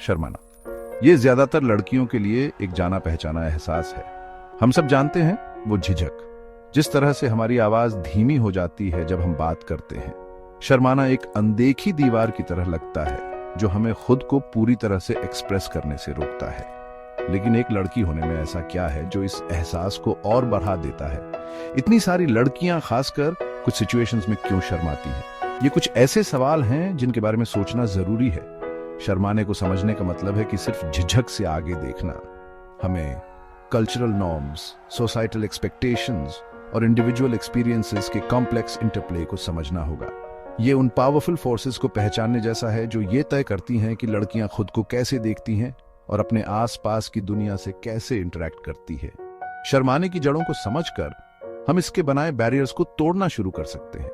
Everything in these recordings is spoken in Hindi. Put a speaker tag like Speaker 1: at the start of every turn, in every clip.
Speaker 1: शर्माना। ये ज्यादातर लड़कियों के लिए एक जाना पहचाना एहसास है। हम सब जानते हैं वो झिझक, जिस तरह से हमारी आवाज धीमी हो जाती है जब हम बात करते हैं। शर्माना एक अनदेखी दीवार की तरह लगता है जो हमें खुद को पूरी तरह से एक्सप्रेस करने से रोकता है। लेकिन एक लड़की होने में ऐसा क्या है जो इस एहसास को और बढ़ा देता है? इतनी सारी लड़कियां खासकर कुछ सिचुएशंस में क्यों शर्माती हैं? ये कुछ ऐसे सवाल हैं जिनके बारे में सोचना जरूरी है। शर्माने को समझने का मतलब है कि सिर्फ झिझक से आगे देखना। हमें कल्चरल नॉर्म्स, सोसाइटल एक्सपेक्टेशंस और इंडिविजुअल एक्सपीरियंसेस के कॉम्प्लेक्स इंटरप्ले को समझना होगा। ये उन पावरफुल फोर्सेस को पहचानने जैसा है जो ये तय करती हैं कि लड़कियां खुद को कैसे देखती हैं और अपने आसपास की दुनिया से कैसे इंटरैक्ट करती है। शर्माने की जड़ों को समझकर हम इसके बनाए बैरियर्स को तोड़ना शुरू कर सकते हैं।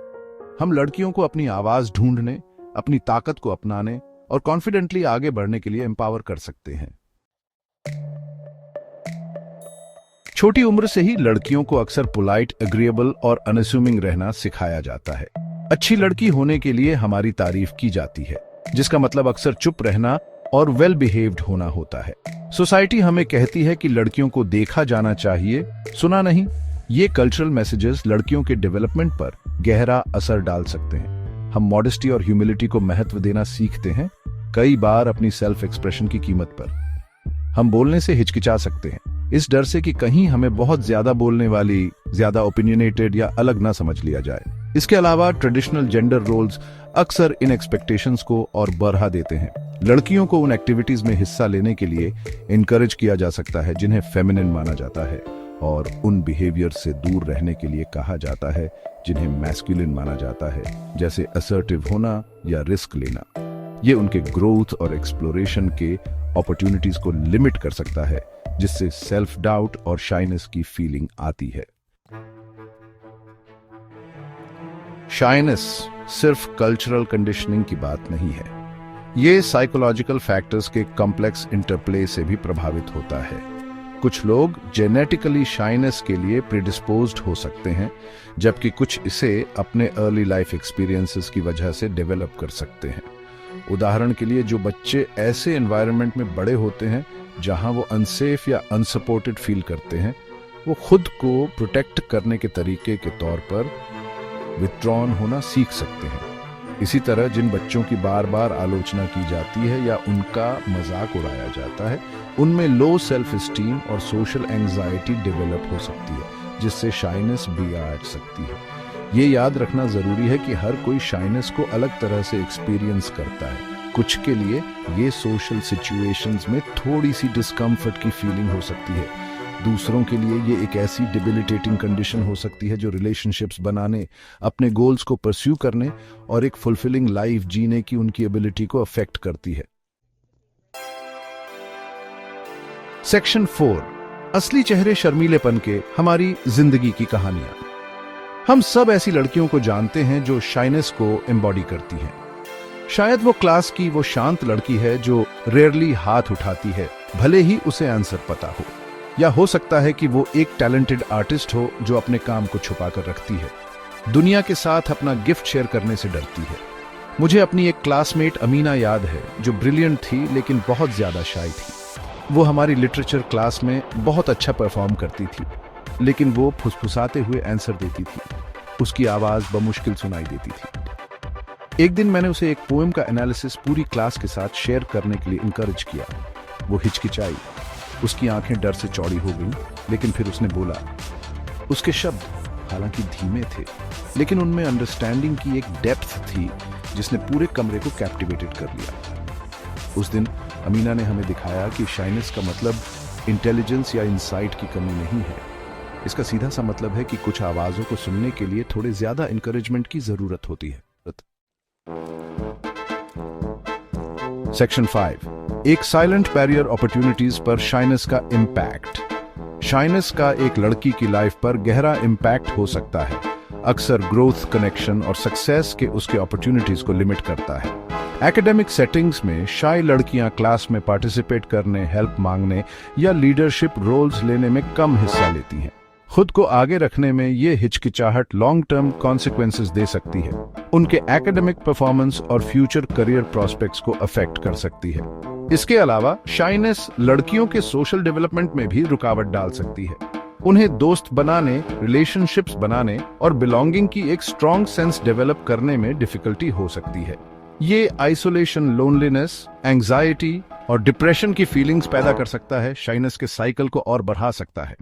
Speaker 1: हम लड़कियों को अपनी आवाज ढूंढने, अपनी ताकत को अपनाने और कॉन्फिडेंटली आगे बढ़ने के लिए एम्पावर कर सकते हैं। छोटी उम्र से ही लड़कियों को अक्सर पोलाइट, एग्रीएबल और अनअस्यूमिंग रहना सिखाया जाता है। अच्छी लड़की होने के लिए हमारी तारीफ की जाती है, जिसका मतलब अक्सर चुप रहना और वेल बिहेव्ड होना होता है। सोसाइटी हमें कहती है कि लड़कियों को देखा जाना चाहिए, सुना नहीं। ये कल्चरल मैसेजेस लड़कियों के डेवलपमेंट पर गहरा असर डाल सकते हैं। हम मॉडेस्टी और ह्यूमिलिटी को महत्व देना सीखते हैं, कई बार अपनी सेल्फ एक्सप्रेशन की कीमत पर। हम बोलने से हिचकिचा सकते हैं, इस डर से कि कहीं हमें बहुत ज्यादा बोलने वाली, ज्यादा ओपिनियनेटेड या अलग ना समझ लिया जाए। इसके अलावा ट्रेडिशनल जेंडर रोल्स अक्सर इन एक्सपेक्टेशंस को और बढ़ा देते हैं। लड़कियों को उन एक्टिविटीज में हिस्सा लेने के लिए इनकरेज किया जा सकता है जिन्हें फेमिनिन माना जाता है, और उन बिहेवियर से दूर रहने के लिए कहा जाता है जिन्हें मैस्कुलिन माना जाता है, जैसे असर्टिव होना या रिस्क लेना। ये उनके ग्रोथ और एक्सप्लोरेशन के अपॉर्चुनिटीज को लिमिट कर सकता है, जिससे सेल्फ डाउट और शाइनेस की फीलिंग आती है। शाइनेस सिर्फ कल्चरल कंडीशनिंग की बात नहीं है, ये साइकोलॉजिकल फैक्टर्स के कॉम्प्लेक्स इंटरप्ले से भी प्रभावित होता है। कुछ लोग जेनेटिकली शाइनेस के लिए प्रीडिस्पोज्ड हो सकते हैं, जबकि कुछ इसे अपने अर्ली लाइफ एक्सपीरियंसेस की वजह से डेवलप कर सकते हैं। उदाहरण के लिए, जो बच्चे ऐसे एनवायरनमेंट में बड़े होते हैं जहां वो अनसेफ या अनसपोर्टेड फील करते हैं, वो खुद को प्रोटेक्ट करने के तरीके के तौर पर विथड्रॉन होना सीख सकते हैं। इसी तरह जिन बच्चों की बार बार आलोचना की जाती है या उनका मजाक उड़ाया जाता है, उनमें लो सेल्फ एस्टीम और सोशल एंजाइटी डेवलप हो सकती है, जिससे शाइनेस भी आ सकती है। ये याद रखना जरूरी है कि हर कोई शाइनेस को अलग तरह से एक्सपीरियंस करता है। कुछ के लिए ये सोशल सिचुएशंस में थोड़ी सी डिस्कम्फर्ट की फीलिंग हो सकती है, दूसरों के लिए ये एक ऐसी डिबिलिटेटिंग कंडीशन हो सकती है जो रिलेशनशिप्स बनाने, अपने गोल्स को परस्यू करने और एक फुलफिलिंग लाइफ जीने की उनकी एबिलिटी को अफेक्ट करती है। सेक्शन 4, असली चेहरे शर्मीलेपन के, हमारी जिंदगी की कहानियां। हम सब ऐसी लड़कियों को जानते हैं जो शाइनेस को एम्बॉडी करती हैं। शायद वो क्लास की वो शांत लड़की है जो रेयरली हाथ उठाती है, भले ही उसे आंसर पता हो। या हो सकता है कि वो एक टैलेंटेड आर्टिस्ट हो जो अपने काम को छुपा कर रखती है, दुनिया के साथ अपना गिफ्ट शेयर करने से डरती है। मुझे अपनी एक क्लासमेट अमीना याद है जो ब्रिलियंट थी लेकिन बहुत ज्यादा शाय थी। वो हमारी लिटरेचर क्लास में बहुत अच्छा परफॉर्म करती थी, लेकिन वो फुसफुसाते हुए आंसर देती थी। उसकी आवाज बमुश्किल सुनाई देती थी। एक दिन मैंने उसे एक पोएम का एनालिसिस पूरी क्लास के साथ शेयर करने के लिए इनकरेज किया। वो हिचकिचाई, उसकी आंखें डर से चौड़ी हो गईं, लेकिन फिर उसने बोला। उसके शब्द हालांकि धीमे थे, लेकिन उनमें अंडरस्टैंडिंग की एक डेप्थ थी जिसने पूरे कमरे को कैप्टिवेटेड कर लिया। उस दिन अमीना ने हमें दिखाया कि शाइनेस का मतलब इंटेलिजेंस या इंसाइट की कमी नहीं है। इसका सीधा सा मतलब है कि कुछ आवाजों को सुनने के लिए थोड़े ज्यादा इंकरेजमेंट की जरूरत होती है। सेक्शन 5, एक साइलेंट बैरियर अपॉर्चुनिटीज पर शाइनेस का इम्पैक्ट। शाइनेस का एक लड़की की लाइफ पर गहरा इम्पैक्ट हो सकता है। अक्सर ग्रोथ, कनेक्शन और सक्सेस के उसके अपॉर्चुनिटीज को लिमिट करता है। एकेडमिक सेटिंग्स में शाय लड़कियां क्लास में पार्टिसिपेट करने, हेल्प मांगने या लीडरशिप रोल्स लेने में कम हिस्सा लेती हैं। खुद को आगे रखने में ये हिचकिचाहट लॉन्ग टर्म कॉन्सिक्वेंसेस दे सकती है। उनके एकेडमिक परफॉर्मेंस और फ्यूचर करियर प्रोस्पेक्ट्स को अफेक्ट कर सकती है। इसके अलावा शाइनेस लड़कियों के सोशल डेवलपमेंट में भी रुकावट डाल सकती है। उन्हें दोस्त बनाने, रिलेशनशिप्स बनाने और बिलोंगिंग की एक स्ट्रॉन्ग सेंस डेवलप करने में डिफिकल्टी हो सकती है। ये आइसोलेशन, लोनलीनेस, एंजाइटी और डिप्रेशन की फीलिंग्स पैदा कर सकता है, शाइनेस के साइकिल को और बढ़ा सकता है।